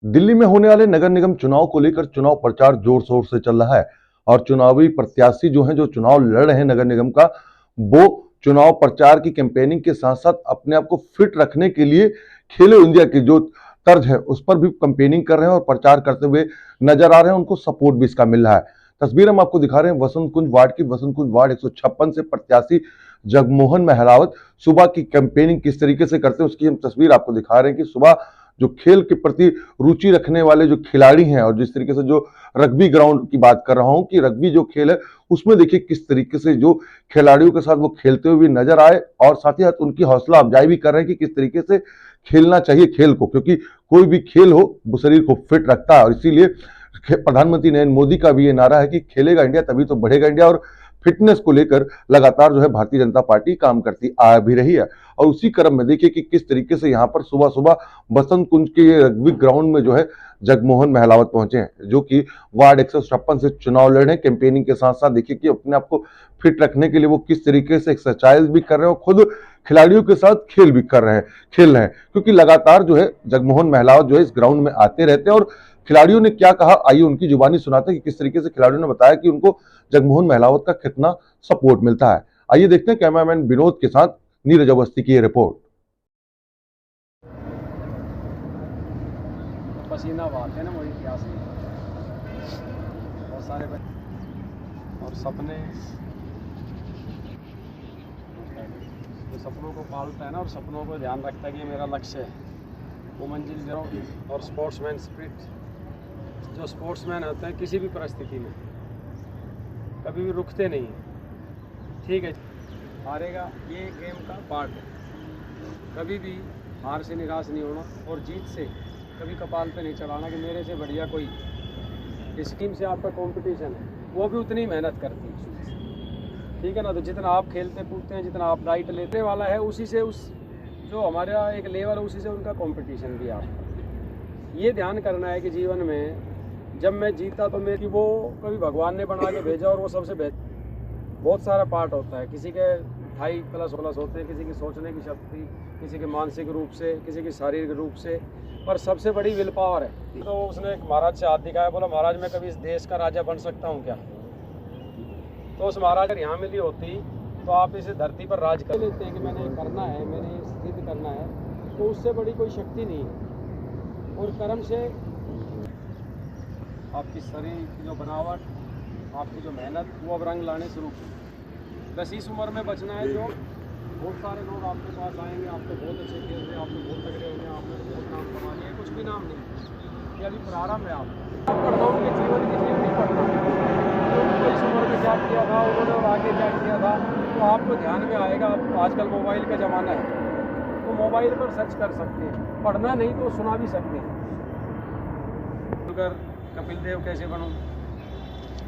दिल्ली में होने वाले नगर निगम चुनाव को लेकर चुनाव प्रचार जोर शोर से चल रहा है और चुनावी प्रत्याशी जो हैं जो चुनाव लड़ रहे हैं नगर निगम का, वो चुनाव प्रचार की कैंपेनिंग के साथ साथ अपने आप को फिट रखने के लिए खेलो इंडिया की जो तर्ज है उस पर भी कैंपेनिंग कर रहे हैं और प्रचार करते हुए नजर आ रहे हैं। उनको सपोर्ट भी इसका मिल रहा है। तस्वीर हम आपको दिखा रहे हैं वसंत कुंज वार्ड की। वसंत कुंज वार्ड 156 से प्रत्याशी जगमोहन महलावत सुबह की कैंपेनिंग किस तरीके से करते हैं उसकी हम तस्वीर आपको दिखा रहे हैं कि सुबह जो खेल के प्रति रुचि रखने वाले जो खिलाड़ी हैं और जिस तरीके से जो रग्बी ग्राउंड की बात कर रहा हूं कि रग्बी जो खेल है उसमें देखिए किस तरीके से जो खिलाड़ियों के साथ वो खेलते हुए भी नजर आए और साथ ही साथ उनकी हौसला अफजाई भी कर रहे हैं कि किस तरीके से खेलना चाहिए खेल को, क्योंकि कोई भी खेल हो वो शरीर को फिट रखता है। और इसीलिए प्रधानमंत्री नरेंद्र मोदी का भी ये नारा है कि खेलेगा इंडिया तभी तो बढ़ेगा इंडिया। और फिटनेस को लेकर लगातार जो है भारतीय जनता पार्टी काम करती आ भी रही है। और उसी क्रम में देखिए कि किस तरीके से यहाँ पर सुबह सुबह बसंत कुंज के ये रग्बी ग्राउंड में जो है जगमोहन महलावत पहुंचे हैं, जो कि वार्ड 156 से चुनाव लड़ रहे हैं। कैंपेनिंग के साथ साथ देखिए कि अपने आप को फिट रखने के लिए वो किस तरीके से एक्सरसाइज भी कर रहे हैं और खुद खिलाड़ियों के साथ खेल रहे हैं, क्योंकि लगातार जो है जगमोहन महलावत जो है इस ग्राउंड में आते रहते हैं। और खिलाड़ियों ने क्या कहा आइए उनकी जुबानी सुनाते हैं कि किस तरीके से खिलाड़ियों ने बताया कि उनको जगमोहन महलावत का कितना सपोर्ट मिलता है। आइए देखते हैं कैमरामैन विनोद के साथ नीरज अवस्थी की ये रिपोर्ट। पसीना बहाते हैं ना वही प्यास नहीं, बहुत सारे और सपने, जो सपनों को पालता है ना और सपनों को ध्यान रखता है कि ये मेरा लक्ष्य है, वो मंजिल जरूर। और स्पोर्ट्समैन स्पिरिट, जो स्पोर्ट्समैन होते हैं किसी भी परिस्थिति में कभी भी रुकते नहीं हैं। ठीक है, हारेगा ये गेम का पार्ट है, कभी भी हार से निराश नहीं होना और जीत से कभी कपाल पे नहीं चढ़ाना कि मेरे से बढ़िया कोई। इस टीम से आपका कंपटीशन है, वो भी उतनी मेहनत करती है, ठीक है ना। तो जितना आप खेलते कूदते हैं, जितना आप डाइट लेने वाला है, उसी से उस जो हमारा एक लेवल है उसी से उनका कंपटीशन भी आपका। ये ध्यान करना है कि जीवन में जब मैं जीता तो मेरी वो कभी भगवान ने बना के भेजा और वो सबसे बेहतर। बहुत सारा पार्ट होता है, किसी के 2.5+ होते हैं, किसी की सोचने की शक्ति, किसी के मानसिक रूप से, किसी की शारीरिक रूप से, पर सबसे बड़ी विल पावर है। तो उसने एक महाराज से हाथ दिखाया, बोला महाराज मैं कभी इस देश का राजा बन सकता हूँ क्या? तो उस महाराज अगर यहाँ मिली होती तो आप इस धरती पर राज कर लेते हैं कि मैंने करना है, मैंने सिद्ध करना है, तो उससे बड़ी कोई शक्ति नहीं है। और कर्म से आपकी शरीर की जो बनावट, आपकी जो मेहनत, वो अब रंग लाने शुरू की। बस इस उम्र में बचना है। जो बहुत सारे लोग आपके पास आएंगे, आपको बहुत अच्छे खेल रहे हैं, आपको बहुत तगड़े होंगे, आपने बहुत नाम कमा लिया, कुछ भी नाम नहीं, ये अभी प्रारंभ है। आप पढ़ता हूँ कि जीवन की जीवनी पढ़ता तो इस उम्र में क्या किया था उन्होंने और आगे क्या किया था, तो आपको ध्यान में आएगा। आजकल मोबाइल का ज़माना है, तो मोबाइल पर सर्च कर सकते हैं, पढ़ना नहीं तो सुना भी सकते हैं। अगर कपिल देव कैसे बनूं,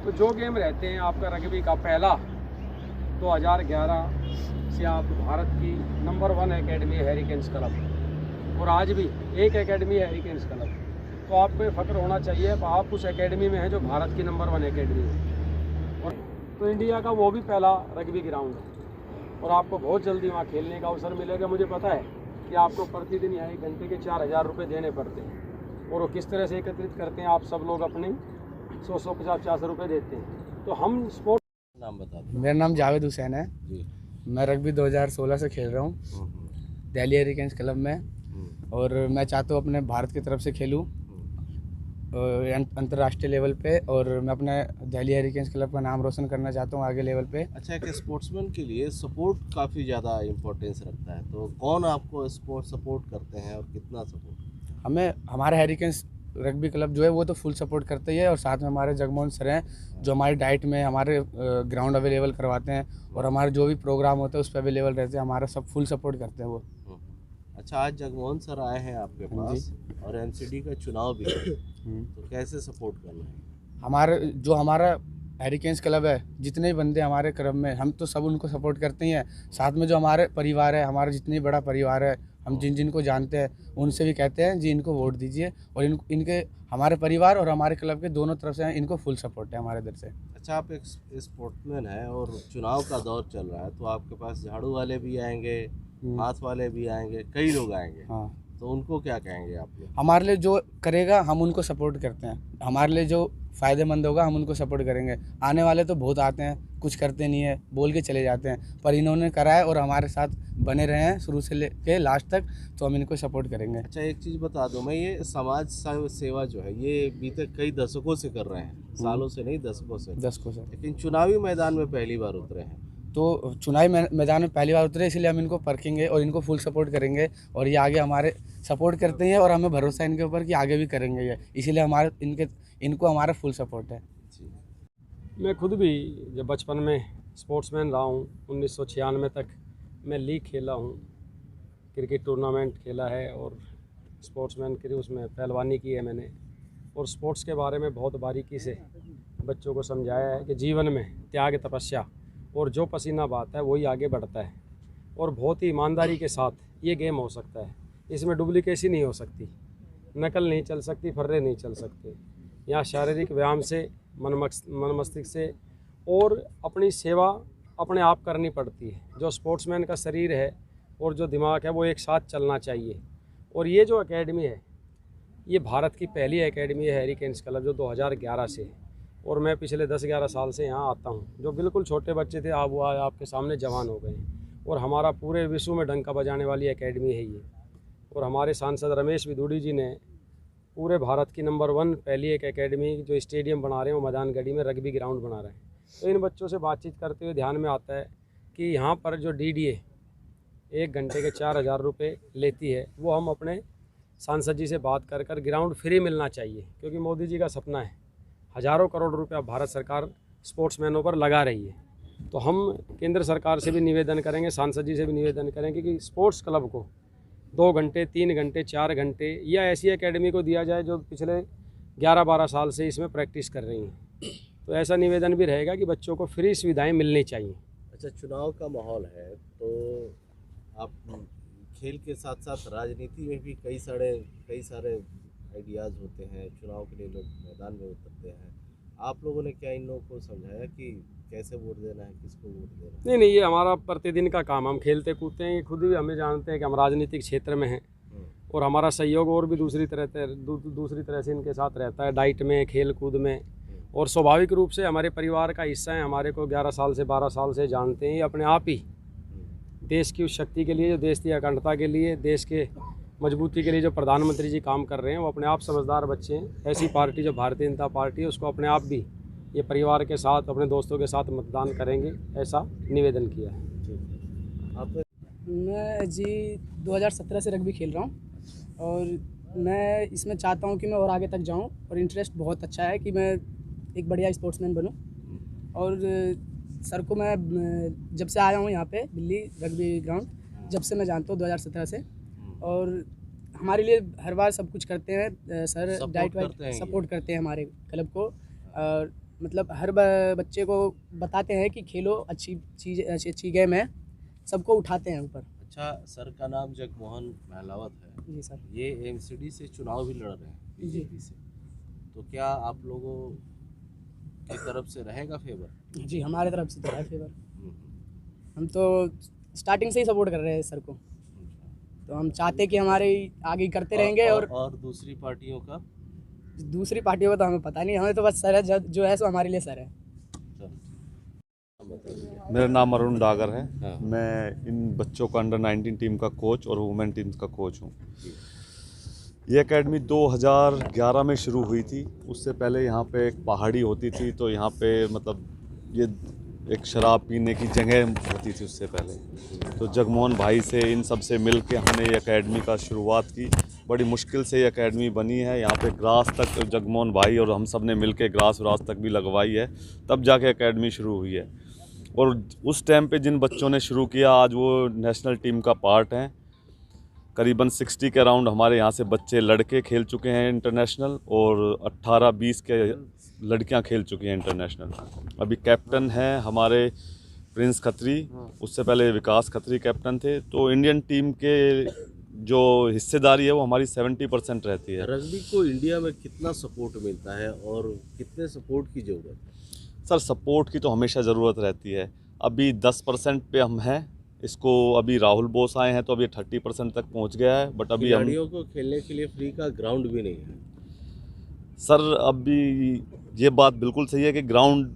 तो जो गेम रहते हैं आपका रग्बी का पहला 2011 से आप भारत की नंबर 1 एकेडमी है हैरिकेन्स क्लब, और आज भी एक एकेडमी है हैरिकेन्स क्लब। तो आपको फ़ख्र होना चाहिए आप उस एकेडमी में हैं जो भारत की नंबर 1 एकेडमी है। और तो इंडिया का वो भी पहला रग्बी ग्राउंड है और आपको बहुत जल्दी वहाँ खेलने का अवसर मिलेगा। मुझे पता है कि आपको प्रतिदिन यहाँ 1 घंटे के 4,000 रुपये देने पड़ते हैं, और वो किस तरह से एकत्रित करते हैं आप सब लोग अपने 100-150 रुपये देते हैं। तो हम स्पोर्ट नाम बता दें। मेरा नाम जावेद हुसैन है जी। मैं रग्बी 2016 से खेल रहा हूँ दिल्ली हैरिकेन्स क्लब में, और मैं चाहता हूँ अपने भारत की तरफ से खेलूँ अंतर्राष्ट्रीय लेवल पे, और मैं अपने दिल्ली हैरिकेन्स क्लब का नाम रोशन करना चाहता हूँ आगे लेवल पे। अच्छा, एक स्पोर्ट्समैन के लिए सपोर्ट काफ़ी ज़्यादा इम्पोर्टेंस रखता है, तो कौन आपको सपोर्ट करते हैं और कितना सपोर्ट? हमें हमारे हैरिकेन्स रग्बी क्लब जो है वो तो फुल सपोर्ट करते ही है, और साथ में हमारे जगमोहन सर हैं जो हमारी डाइट में हमारे ग्राउंड अवेलेबल करवाते हैं, और हमारे जो भी प्रोग्राम होते हैं उस पर अवेलेबल रहते हैं, हमारा सब फुल सपोर्ट करते हैं वो। अच्छा, आज जगमोहन सर आए हैं आपके पास और एनसीडी का चुनाव भी है, तो कैसे सपोर्ट करना है? हमारा हैरिकेन्स क्लब है, जितने भी बंदे हमारे क्लब में, हम तो सब उनको सपोर्ट करते ही हैं। साथ में जो हमारे परिवार है, हमारा जितनी बड़ा परिवार है हम जिन जिन को जानते हैं उनसे भी कहते हैं जी इनको वोट दीजिए, और इनके हमारे परिवार और हमारे क्लब के दोनों तरफ से इनको फुल सपोर्ट है हमारे इधर से। अच्छा, आप एक स्पोर्ट्समैन हैं और चुनाव का दौर चल रहा है, तो आपके पास झाड़ू वाले भी आएंगे, हाथ वाले भी आएंगे, कई लोग आएंगे, हाँ, तो उनको क्या कहेंगे आप लोग? हमारे लिए जो करेगा हम उनको सपोर्ट करते हैं, हमारे लिए जो फ़ायदेमंद होगा हम उनको सपोर्ट करेंगे। आने वाले तो बहुत आते हैं, कुछ करते नहीं है, बोल के चले जाते हैं, पर इन्होंने करा है और हमारे साथ बने रहे हैं शुरू से लेके लास्ट तक, तो हम इनको सपोर्ट करेंगे। अच्छा, एक चीज़ बता दूं, मैं ये समाज सेवा जो है ये बीते कई दशकों से कर रहे हैं, सालों से नहीं, दशकों से। 10 को सर, लेकिन चुनावी मैदान में पहली बार उतरे हैं, तो चुनावी मैदान में पहली बार उतरे, इसलिए हम इनको परखेंगे और इनको फुल सपोर्ट करेंगे, और ये आगे हमारे सपोर्ट करते हैं और हमें भरोसा है इनके ऊपर कि आगे भी करेंगे ये, इसीलिए इनको हमारा फुल सपोर्ट है। मैं खुद भी जब बचपन में स्पोर्ट्समैन रहा हूँ, 1996 तक मैं लीग खेला हूँ, क्रिकेट टूर्नामेंट खेला है और स्पोर्ट्समैन के उसमें पहलवानी की है मैंने, और स्पोर्ट्स के बारे में बहुत बारीकी से बच्चों को समझाया है कि जीवन में त्याग, तपस्या और जो पसीना बहाता है वही आगे बढ़ता है, और बहुत ही ईमानदारी के साथ ये गेम हो सकता है। इसमें डुप्लीकेसी नहीं हो सकती, नकल नहीं चल सकती, फर्रे नहीं चल सकते। यहाँ शारीरिक व्यायाम से, मन मस्तिष्क से और अपनी सेवा अपने आप करनी पड़ती है। जो स्पोर्ट्समैन का शरीर है और जो दिमाग है वो एक साथ चलना चाहिए। और ये जो एकेडमी है ये भारत की पहली एकेडमी है हेरिकेन्स क्लब, जो 2011 से है, और मैं पिछले 10-11 साल से यहाँ आता हूँ। जो बिल्कुल छोटे बच्चे थे आप वो आपके सामने जवान हो गए हैं, और हमारा पूरे विश्व में डंका बजाने वाली एकेडमी है ये। और हमारे सांसद रमेश विदुड़ी जी ने पूरे भारत की नंबर 1 पहली एक एकेडमी जो स्टेडियम बना रहे हैं वो मैदान गढ़ी में रग्बी ग्राउंड बना रहे हैं। तो इन बच्चों से बातचीत करते हुए ध्यान में आता है कि यहाँ पर जो DDA 1 घंटे के 4,000 रुपये लेती है, वो हम अपने सांसद जी से बात कर ग्राउंड फ्री मिलना चाहिए, क्योंकि मोदी जी का सपना है, हज़ारों करोड़ रुपया भारत सरकार स्पोर्ट्समैनों पर लगा रही है। तो हम केंद्र सरकार से भी निवेदन करेंगे, सांसद जी से भी निवेदन करेंगे कि स्पोर्ट्स क्लब को 2 घंटे, 3 घंटे, 4 घंटे या ऐसी एकेडमी को दिया जाए जो पिछले 11-12 साल से इसमें प्रैक्टिस कर रही हैं। तो ऐसा निवेदन भी रहेगा कि बच्चों को फ्री सुविधाएं मिलनी चाहिए। अच्छा, चुनाव का माहौल है तो आप खेल के साथ साथ राजनीति में भी कई सारे आइडियाज़ होते हैं, चुनाव के लिए लोग मैदान में उतरते हैं। आप लोगों ने क्या इन लोगों को समझाया कि कैसे वोट देना है, किसको वोट देना है? नहीं, ये हमारा प्रतिदिन का काम, हम खेलते कूदते हैं, ये खुद भी हमें जानते हैं कि हम राजनीतिक क्षेत्र में हैं, और हमारा सहयोग और भी दूसरी तरह से इनके साथ रहता है, डाइट में, खेल कूद में। और स्वाभाविक रूप से हमारे परिवार का हिस्सा है, हमारे को 11 साल से 12 साल से जानते हैं। ये अपने आप ही देश की उस शक्ति के लिए, जो देश की अखंडता के लिए, देश के मजबूती के लिए जो प्रधानमंत्री जी काम कर रहे हैं, वो अपने आप समझदार बच्चे हैं। ऐसी पार्टी जो भारतीय जनता पार्टी है उसको अपने आप भी ये परिवार के साथ, अपने दोस्तों के साथ मतदान करेंगे, ऐसा निवेदन किया है। मैं जी 2017 से रग्बी खेल रहा हूँ, और मैं इसमें चाहता हूँ कि मैं और आगे तक जाऊँ, और इंटरेस्ट बहुत अच्छा है कि मैं एक बढ़िया स्पोर्ट्समैन बनूँ। और सर को मैं जब से आया हूँ यहाँ पे दिल्ली रग्बी ग्राउंड, जब से मैं जानता हूँ 2017 से, और हमारे लिए हर बार सब कुछ करते हैं सर, डाइट वाइट सपोर्ट करते हैं हमारे क्लब को, और मतलब हर बच्चे को बताते हैं कि खेलो, अच्छी गेम है, सबको उठाते हैं ऊपर। अच्छा, सर का नाम जगमोहन महलावत है जी सर। ये MCD से चुनाव भी लड़ रहे हैं BJP से, तो क्या आप लोगों की तरफ से रहेगा फेवर? जी, हमारे तरफ से तो है फेवर। हम तो स्टार्टिंग से ही सपोर्ट कर रहे हैं सर को, तो हम चाहते कि हमारे आगे करते रहेंगे। और दूसरी पार्टियों का? दूसरी पार्टियों का तो हमें पता नहीं, हमें तो बस सर है, जो है सो हमारे लिए सर है। मेरा नाम अरुण डागर है। हाँ। मैं इन बच्चों का अंडर 19 टीम का कोच और वुमेन टीम का कोच हूँ। ये एकेडमी 2011 में शुरू हुई थी। उससे पहले यहाँ पे एक पहाड़ी होती थी, तो यहाँ पे मतलब ये एक शराब पीने की जगह होती थी उससे पहले। तो जगमोहन भाई से, इन सब से मिल के हमने ये एकेडमी का शुरुआत की। बड़ी मुश्किल से ये एकेडमी बनी है। यहाँ पे ग्रास तक जगमोहन भाई और हम सब ने मिल के ग्रास तक भी लगवाई है, तब जाके एकेडमी शुरू हुई है। और उस टाइम पे जिन बच्चों ने शुरू किया, आज वो नेशनल टीम का पार्ट हैं। करीबन 60 के अराउंड हमारे यहाँ से बच्चे लड़के खेल चुके हैं इंटरनेशनल, और 18-20 के लड़कियाँ खेल चुकी हैं इंटरनेशनल। अभी कैप्टन हैं हमारे प्रिंस खत्री, उससे पहले विकास खत्री कैप्टन थे। तो इंडियन टीम के जो हिस्सेदारी है वो हमारी 70% रहती है। रग्बी को इंडिया में कितना सपोर्ट मिलता है और कितने सपोर्ट की ज़रूरत है? सर सपोर्ट की तो हमेशा ज़रूरत रहती है। अभी 10% पे हम हैं, इसको अभी राहुल बोस आए हैं तो अभी 30% तक पहुंच गया है, बट अभी हम खिलाड़ियों को खेलने के लिए फ्री का ग्राउंड भी नहीं है। सर अभी ये बात बिल्कुल सही है कि ग्राउंड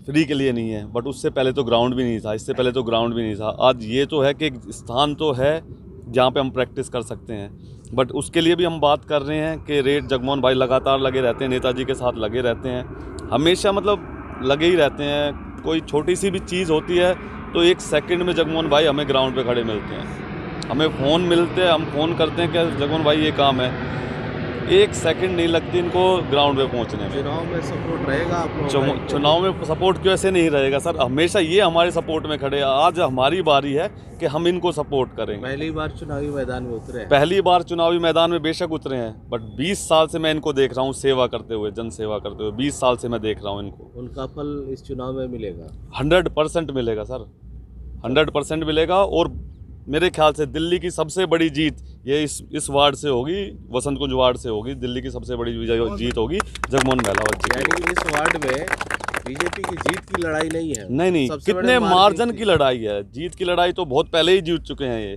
फ्री के लिए नहीं है, बट उससे पहले तो ग्राउंड भी नहीं था, इससे पहले तो ग्राउंड भी नहीं था। आज ये तो है कि एक स्थान तो है जहाँ पे हम प्रैक्टिस कर सकते हैं, बट उसके लिए भी हम बात कर रहे हैं कि रेट जगमोहन भाई लगातार लगे रहते हैं, नेताजी के साथ लगे रहते हैं, हमेशा मतलब लगे ही रहते हैं। कोई छोटी सी भी चीज़ होती है तो 1 सेकंड में जगमोहन भाई हमें ग्राउंड पे खड़े मिलते हैं, हमें फ़ोन मिलते हैं, हम फ़ोन करते हैं कि जगमोहन भाई ये काम है, 1 सेकंड नहीं लगती इनको ग्राउंड पे पहुंचने में। चुनाव में सपोर्ट रहेगा आप लोगों का? चुनाव में सपोर्ट क्यों ऐसे नहीं रहेगा सर, हमेशा ये हमारे सपोर्ट में खड़े हैं। आज हमारी बारी है कि हम इनको सपोर्ट करेंगे। पहली बार चुनावी मैदान में उतरे हैं। पहली बार चुनावी मैदान में बेशक उतरे हैं, बट 20 साल से मैं इनको देख रहा हूँ सेवा करते हुए, जन सेवा करते हुए 20 साल से मैं देख रहा हूँ इनको। उनका फल इस चुनाव में मिलेगा? 100% मिलेगा सर, 100% मिलेगा। और मेरे ख्याल से दिल्ली की सबसे बड़ी जीत ये इस वार्ड से होगी, वसंत कुंज वार्ड से होगी। दिल्ली की सबसे बड़ी जीत होगी जगमोहन महलावत जी की। यानी इस वार्ड में बीजेपी की जीत की लड़ाई नहीं है? नहीं, सबसे बड़े कितने मार्जिन की की लड़ाई है। जीत की लड़ाई तो बहुत पहले ही जीत चुके हैं ये।